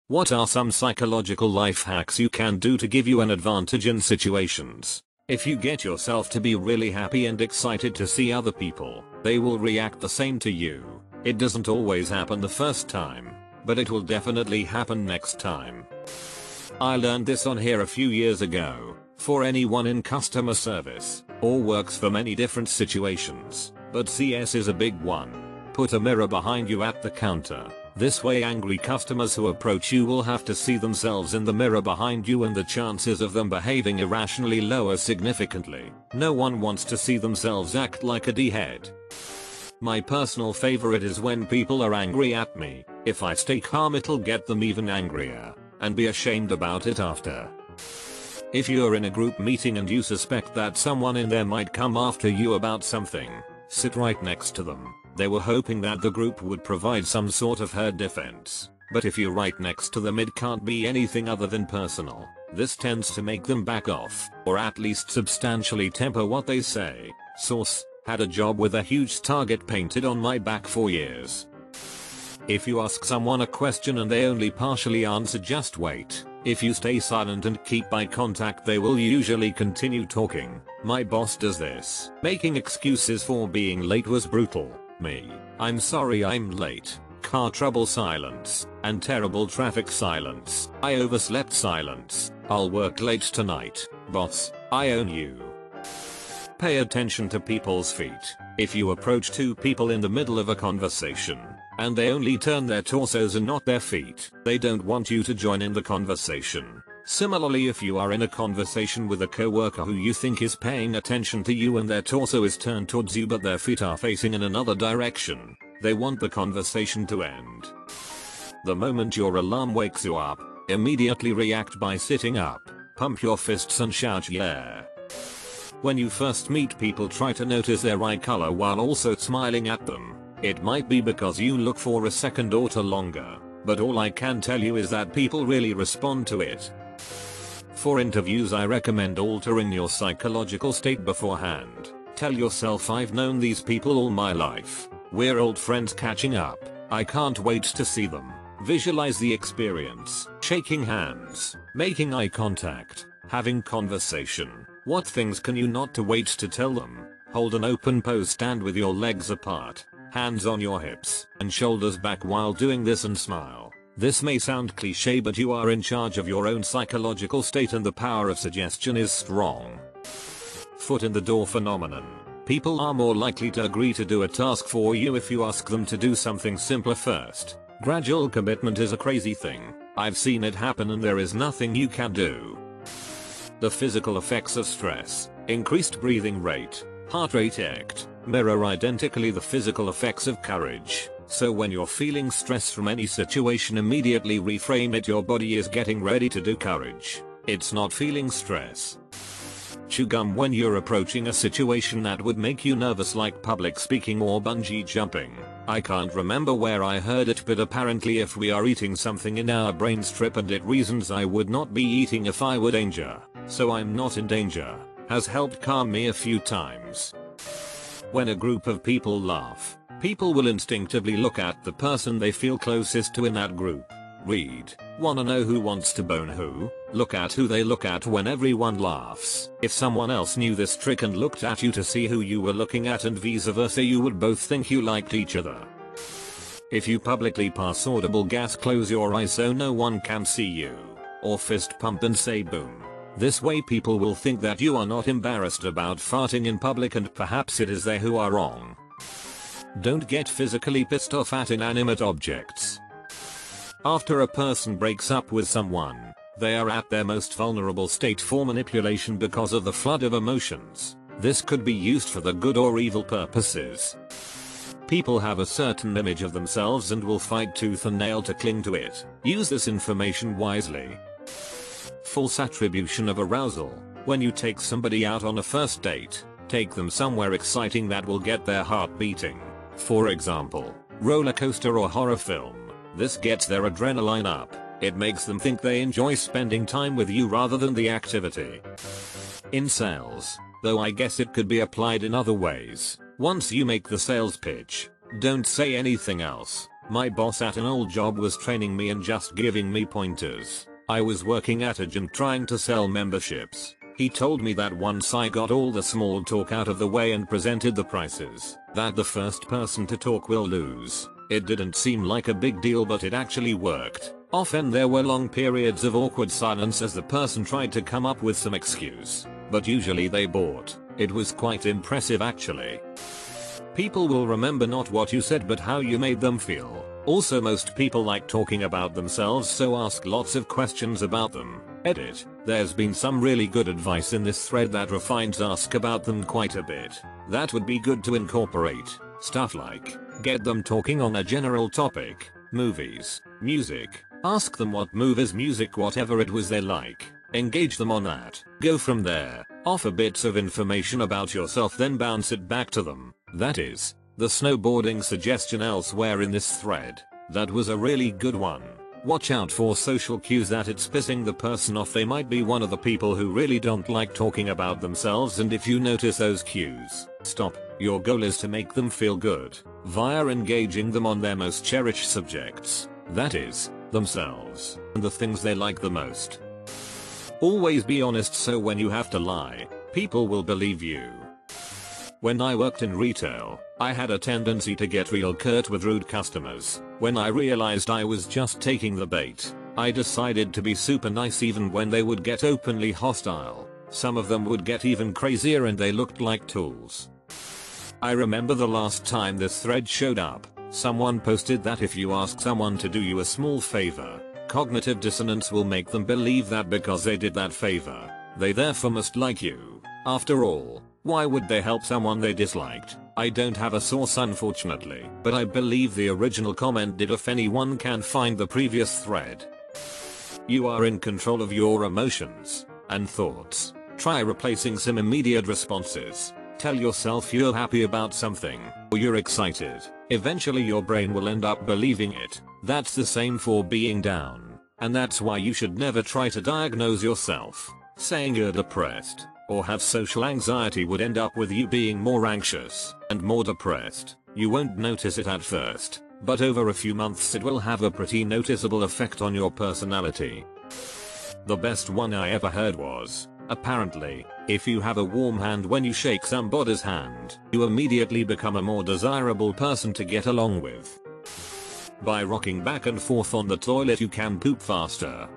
What are some psychological life hacks you can do to give you an advantage in situations? If you get yourself to be really happy and excited to see other people, they will react the same to you. It doesn't always happen the first time, but it will definitely happen next time. I learned this on here a few years ago. For anyone in customer service, or works for many different situations, but CS is a big one. Put a mirror behind you at the counter. This way angry customers who approach you will have to see themselves in the mirror behind you and the chances of them behaving irrationally lower significantly. No one wants to see themselves act like a d-head. My personal favorite is when people are angry at me. If I stay calm it'll get them even angrier, and be ashamed about it after. If you're in a group meeting and you suspect that someone in there might come after you about something, sit right next to them. They were hoping that the group would provide some sort of herd defense, but if you're right next to them it can't be anything other than personal. This tends to make them back off, or at least substantially temper what they say. Source: had a job with a huge target painted on my back for years. If you ask someone a question and they only partially answer, just wait. If you stay silent and keep eye contact they will usually continue talking. My boss does this. Making excuses for being late was brutal. Me: I'm sorry I'm late. Car trouble silence. And terrible traffic silence. I overslept silence. I'll work late tonight. Boss, I own you. Pay attention to people's feet. If you approach two people in the middle of a conversation, and they only turn their torsos and not their feet, they don't want you to join in the conversation. Similarly, if you are in a conversation with a coworker who you think is paying attention to you and their torso is turned towards you but their feet are facing in another direction, they want the conversation to end. The moment your alarm wakes you up, immediately react by sitting up, pump your fists and shout yeah. When you first meet people, try to notice their eye color while also smiling at them. It might be because you look for a second or two longer, but all I can tell you is that people really respond to it. For interviews I recommend altering your psychological state beforehand. Tell yourself, I've known these people all my life. We're old friends catching up. I can't wait to see them. Visualize the experience. Shaking hands, making eye contact, having conversation. What things can you not to wait to tell them? Hold an open pose, stand with your legs apart, hands on your hips, and shoulders back while doing this, and smile. This may sound cliche, but you are in charge of your own psychological state and the power of suggestion is strong. Foot in the door phenomenon. People are more likely to agree to do a task for you if you ask them to do something simpler first. Gradual commitment is a crazy thing. I've seen it happen and there is nothing you can do. The physical effects of stress. Increased breathing rate, heart rate act, mirror identically the physical effects of courage. So when you're feeling stress from any situation, immediately reframe it. Your body is getting ready to do courage. It's not feeling stress. Chew gum when you're approaching a situation that would make you nervous, like public speaking or bungee jumping. I can't remember where I heard it, but apparently if we are eating something in our brains trip and it reasons I would not be eating if I were danger, so I'm not in danger, has helped calm me a few times. When a group of people laugh, people will instinctively look at the person they feel closest to in that group. Read: wanna know who wants to bone who? Look at who they look at when everyone laughs. If someone else knew this trick and looked at you to see who you were looking at and vice versa, you would both think you liked each other. If you publicly pass audible gas, close your eyes so no one can see you, or fist pump and say boom. This way people will think that you are not embarrassed about farting in public, and perhaps it is they who are wrong. Don't get physically pissed off at inanimate objects. After a person breaks up with someone, they are at their most vulnerable state for manipulation because of the flood of emotions. This could be used for the good or evil purposes. People have a certain image of themselves and will fight tooth and nail to cling to it. Use this information wisely. False attribution of arousal. When you take somebody out on a first date, take them somewhere exciting that will get their heart beating. For example, roller coaster or horror film. This gets their adrenaline up. It makes them think they enjoy spending time with you rather than the activity. In sales, though I guess it could be applied in other ways, once you make the sales pitch, don't say anything else. My boss at an old job was training me and just giving me pointers. I was working at a gym trying to sell memberships. He told me that once I got all the small talk out of the way and presented the prices, that the first person to talk will lose. It didn't seem like a big deal, but it actually worked. Often there were long periods of awkward silence as the person tried to come up with some excuse, but usually they bought. It was quite impressive actually. People will remember not what you said but how you made them feel. Also, most people like talking about themselves, so ask lots of questions about them. Edit. There's been some really good advice in this thread that refines ask about them quite a bit. That would be good to incorporate. Stuff like, get them talking on a general topic, movies, music, ask them what movies, music, whatever it was they like. Engage them on that. Go from there. Offer bits of information about yourself, then bounce it back to them. That is the snowboarding suggestion elsewhere in this thread. That was a really good one. Watch out for social cues that it's pissing the person off. They might be one of the people who really don't like talking about themselves, and if you notice those cues, stop. Your goal is to make them feel good via engaging them on their most cherished subjects. That is, themselves and the things they like the most. Always be honest, so when you have to lie, people will believe you. When I worked in retail, I had a tendency to get real curt with rude customers. When I realized I was just taking the bait, I decided to be super nice even when they would get openly hostile. Some of them would get even crazier and they looked like tools. I remember the last time this thread showed up, someone posted that if you ask someone to do you a small favor, cognitive dissonance will make them believe that because they did that favor, they therefore must like you. After all, why would they help someone they disliked? I don't have a source unfortunately, but I believe the original comment did. If anyone can find the previous thread. You are in control of your emotions and thoughts. Try replacing some immediate responses. Tell yourself you're happy about something, or you're excited. Eventually your brain will end up believing it. That's the same for being down. And that's why you should never try to diagnose yourself. Saying you're depressed or have social anxiety would end up with you being more anxious and more depressed. You won't notice it at first, but over a few months it will have a pretty noticeable effect on your personality. The best one I ever heard was, apparently, if you have a warm hand when you shake somebody's hand, you immediately become a more desirable person to get along with. By rocking back and forth on the toilet you can poop faster.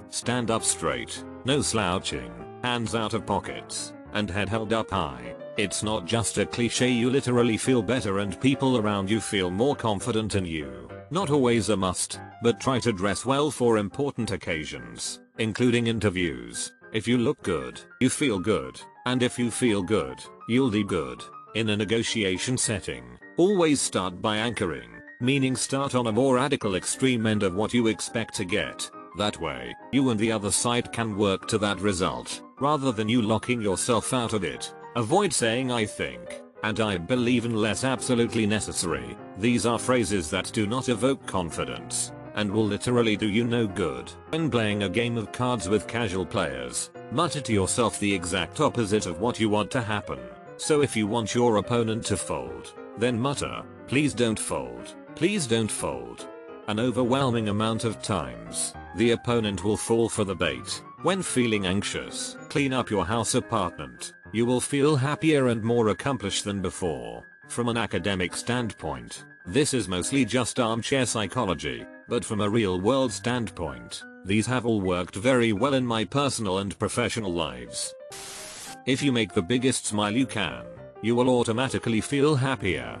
Stand up straight, no slouching, hands out of pockets, and head held up high. It's not just a cliche, you literally feel better and people around you feel more confident in you. Not always a must, but try to dress well for important occasions, including interviews. If you look good, you feel good, and if you feel good, you'll do good. In a negotiation setting, always start by anchoring, meaning start on a more radical extreme end of what you expect to get. That way, you and the other side can work to that result, rather than you locking yourself out of it. Avoid saying I think, and I believe unless absolutely necessary. These are phrases that do not evoke confidence, and will literally do you no good. When playing a game of cards with casual players, mutter to yourself the exact opposite of what you want to happen. So if you want your opponent to fold, then mutter, please don't fold, please don't fold. An overwhelming amount of times, the opponent will fall for the bait. When feeling anxious, clean up your house apartment. You will feel happier and more accomplished than before. From an academic standpoint, this is mostly just armchair psychology, but from a real-world standpoint, these have all worked very well in my personal and professional lives. If you make the biggest smile you can, you will automatically feel happier.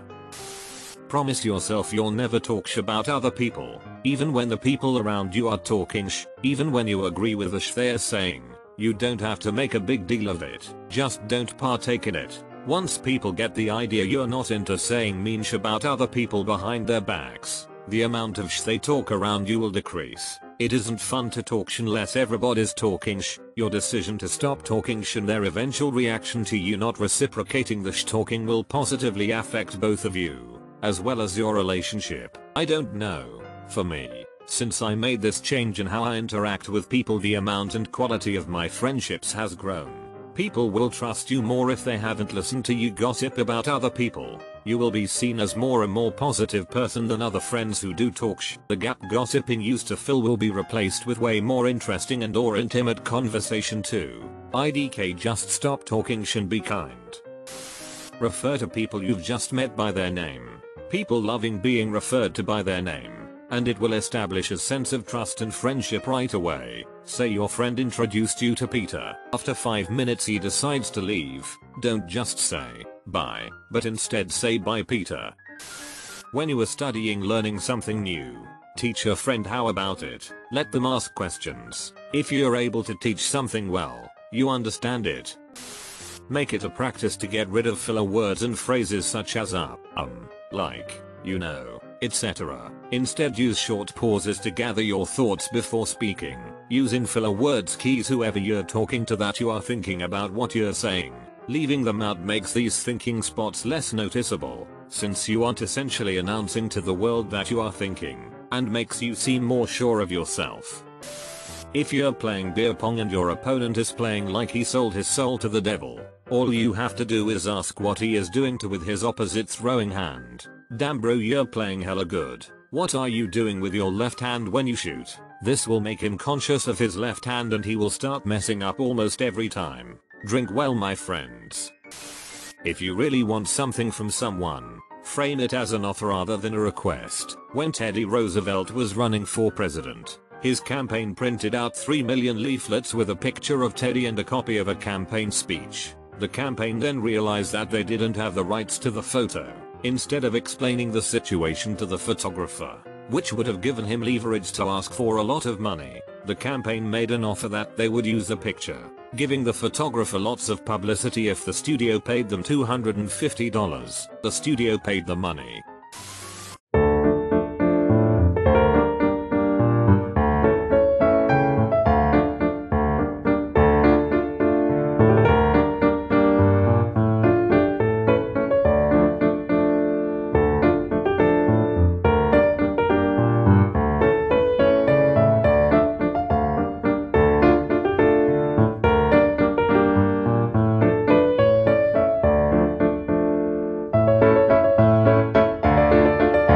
Promise yourself you'll never talk sh about other people, even when the people around you are talking sh, even when you agree with the sh they're saying. You don't have to make a big deal of it, just don't partake in it. Once people get the idea you're not into saying mean sh about other people behind their backs, the amount of sh they talk around you will decrease. It isn't fun to talk sh unless everybody's talking sh. Your decision to stop talking sh and their eventual reaction to you not reciprocating the sh talking will positively affect both of you, as well as your relationship. I don't know. For me, since I made this change in how I interact with people, the amount and quality of my friendships has grown. People will trust you more if they haven't listened to you gossip about other people. You will be seen as more a more positive person than other friends who do talk sh. The gap gossiping used to fill will be replaced with way more interesting and or intimate conversation too. IDK, just stop talking sh and be kind. Refer to people you've just met by their name. People loving being referred to by their name, and it will establish a sense of trust and friendship right away. Say your friend introduced you to Peter. After 5 minutes he decides to leave. Don't just say bye, but instead say bye Peter. When you are studying, learning something new, teach your friend how about it. Let them ask questions. If you're able to teach something well, you understand it. Make it a practice to get rid of filler words and phrases such as like, you know, etc. Instead use short pauses to gather your thoughts before speaking. Using filler words keys whoever you're talking to that you are thinking about what you're saying. Leaving them out makes these thinking spots less noticeable, since you aren't essentially announcing to the world that you are thinking, and makes you seem more sure of yourself. If you're playing beer pong and your opponent is playing like he sold his soul to the devil, all you have to do is ask what he is doing to with his opposite throwing hand. Damn bro, you're playing hella good. What are you doing with your left hand when you shoot? This will make him conscious of his left hand and he will start messing up almost every time. Drink well my friends. If you really want something from someone, frame it as an offer rather than a request. When Teddy Roosevelt was running for president, his campaign printed out 3 million leaflets with a picture of Teddy and a copy of a campaign speech. The campaign then realized that they didn't have the rights to the photo. Instead of explaining the situation to the photographer, which would have given him leverage to ask for a lot of money, the campaign made an offer that they would use the picture, giving the photographer lots of publicity if the studio paid them $250. The studio paid the money,